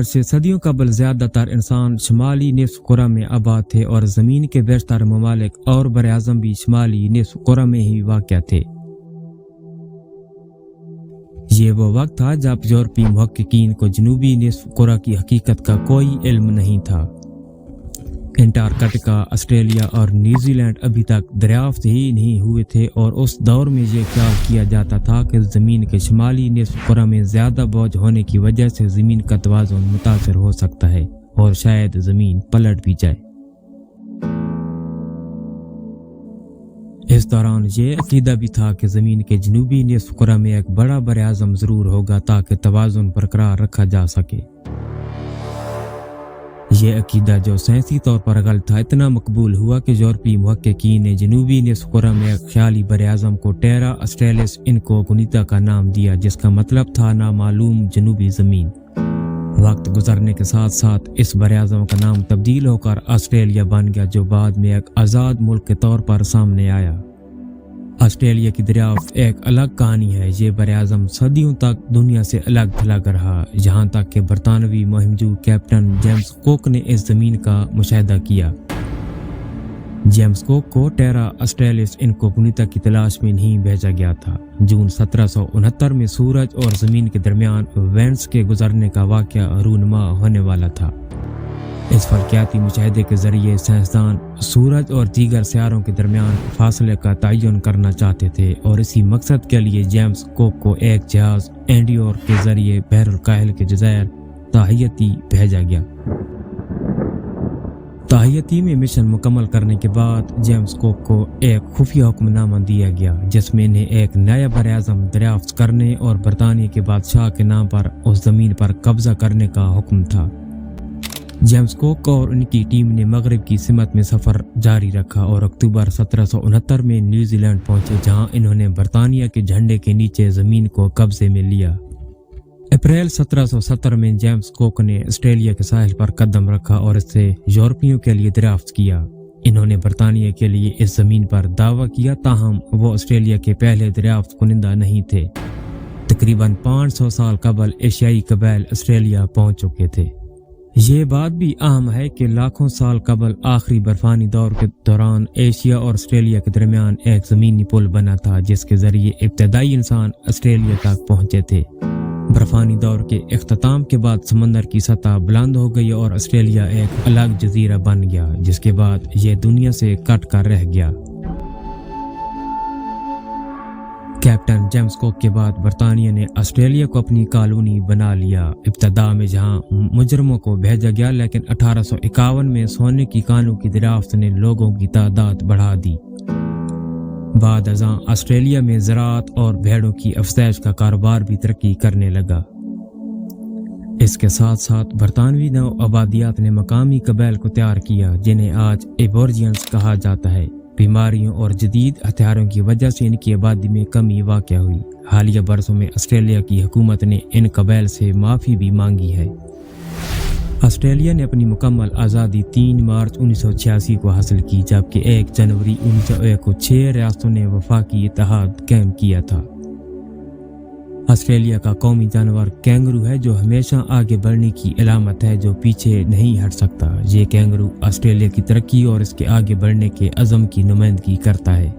آج سے صدیوں قبل زیادہ تر انسان شمالی نصف کرہ میں آباد تھے اور زمین کے بیشتر ممالک اور براعظم بھی شمالی نصف کرہ میں ہی واقع تھے۔ یہ وہ وقت تھا جب یورپی محققین کو جنوبی نصف کرہ کی حقیقت کا کوئی علم نہیں تھا۔ انٹارکٹیکا، آسٹریلیا اور نیوزی لینڈ ابھی تک دریافت ہی نہیں ہوئے تھے، اور اس دور میں یہ خیال کیا جاتا تھا کہ زمین کے شمالی نصف کرہ میں زیادہ بوجھ ہونے کی وجہ سے زمین کا توازن متاثر ہو سکتا ہے اور شاید زمین پلٹ بھی جائے۔ اس دوران یہ عقیدہ بھی تھا کہ زمین کے جنوبی نصف کرہ میں ایک بڑا براعظم ضرور ہوگا تاکہ توازن برقرار رکھا جا سکے۔ یہ عقیدہ جو سائنسی طور پر غلط تھا اتنا مقبول ہوا کہ یورپی محققین نے جنوبی نصف کرہ میں ایک خیالی براعظم کو ٹیرا آسٹریلیس انکوگنیتا کا نام دیا، جس کا مطلب تھا نامعلوم جنوبی زمین۔ وقت گزرنے کے ساتھ ساتھ اس براعظم کا نام تبدیل ہو کر آسٹریلیا بن گیا، جو بعد میں ایک آزاد ملک کے طور پر سامنے آیا۔ آسٹریلیا کی دریافت ایک الگ کہانی ہے۔ یہ براعظم صدیوں تک دنیا سے الگ تھلگ رہا، یہاں تک کہ برطانوی مہمجو کیپٹن جیمز کوک نے اس زمین کا مشاہدہ کیا۔ جیمز کوک کو ٹیرا آسٹریلیس انکوگنیتا کی تلاش میں نہیں بھیجا گیا تھا۔ جون 1769 میں سورج اور زمین کے درمیان وینس کے گزرنے کا واقعہ رونما ہونے والا تھا۔ اس فلکیاتی مشاہدے کے ذریعے سائنسدان سورج اور دیگر سیاروں کے درمیان فاصلے کا تعین کرنا چاہتے تھے، اور اسی مقصد کے لیے جیمز کوک کو ایک جہاز اینڈیور کے ذریعے بحر الکاہل کے جزائر تاہیتی بھیجا گیا۔ تاہیتی میں مشن مکمل کرنے کے بعد جیمز کوک کو ایک خفیہ حکم نامہ دیا گیا، جس میں انہیں ایک نیا براعظم دریافت کرنے اور برطانیہ کے بادشاہ کے نام پر اس زمین پر قبضہ کرنے کا حکم تھا۔ جیمز کوک اور ان کی ٹیم نے مغرب کی سمت میں سفر جاری رکھا اور اکتوبر 1769 میں نیوزی لینڈ پہنچے، جہاں انہوں نے برطانیہ کے جھنڈے کے نیچے زمین کو قبضے میں لیا۔ اپریل 1770 میں جیمز کوک نے آسٹریلیا کے ساحل پر قدم رکھا اور اسے یورپیوں کے لیے دریافت کیا۔ انہوں نے برطانیہ کے لیے اس زمین پر دعویٰ کیا، تاہم وہ آسٹریلیا کے پہلے دریافت کنندہ نہیں تھے۔ تقریباً 500 سال قبل ایشیائی قبائل آسٹریلیا پہنچ چکے تھے۔ یہ بات بھی اہم ہے کہ لاکھوں سال قبل آخری برفانی دور کے دوران ایشیا اور آسٹریلیا کے درمیان ایک زمینی پل بنا تھا، جس کے ذریعے ابتدائی انسان آسٹریلیا تک پہنچے تھے۔ برفانی دور کے اختتام کے بعد سمندر کی سطح بلند ہو گئی اور آسٹریلیا ایک الگ جزیرہ بن گیا، جس کے بعد یہ دنیا سے کٹ کر رہ گیا۔ کیپٹن جیمز کوک کے بعد برطانیہ نے آسٹریلیا کو اپنی کالونی بنا لیا، ابتدا میں جہاں مجرموں کو بھیجا گیا، لیکن 1851 میں سونے کی کانوں کی دریافت نے لوگوں کی تعداد بڑھا دی۔ بعد ازاں آسٹریلیا میں زراعت اور بھیڑوں کی افزائش کا کاروبار بھی ترقی کرنے لگا۔ اس کے ساتھ ساتھ برطانوی نو آبادیات نے مقامی قبائل کو تیار کیا، جنہیں آج ایبورجینز کہا جاتا ہے۔ بیماریوں اور جدید ہتھیاروں کی وجہ سے ان کی آبادی میں کمی واقع ہوئی۔ حالیہ برسوں میں آسٹریلیا کی حکومت نے ان قبائل سے معافی بھی مانگی ہے۔ آسٹریلیا نے اپنی مکمل آزادی 3 مارچ 1986 کو حاصل کی، جبکہ 1 جنوری 1901 کو 6 ریاستوں نے وفاقی اتحاد قائم کیا تھا۔ آسٹریلیا کا قومی جانور کینگرو ہے، جو ہمیشہ آگے بڑھنے کی علامت ہے، جو پیچھے نہیں ہٹ سکتا۔ یہ کینگرو آسٹریلیا کی ترقی اور اس کے آگے بڑھنے کے عزم کی نمائندگی کرتا ہے۔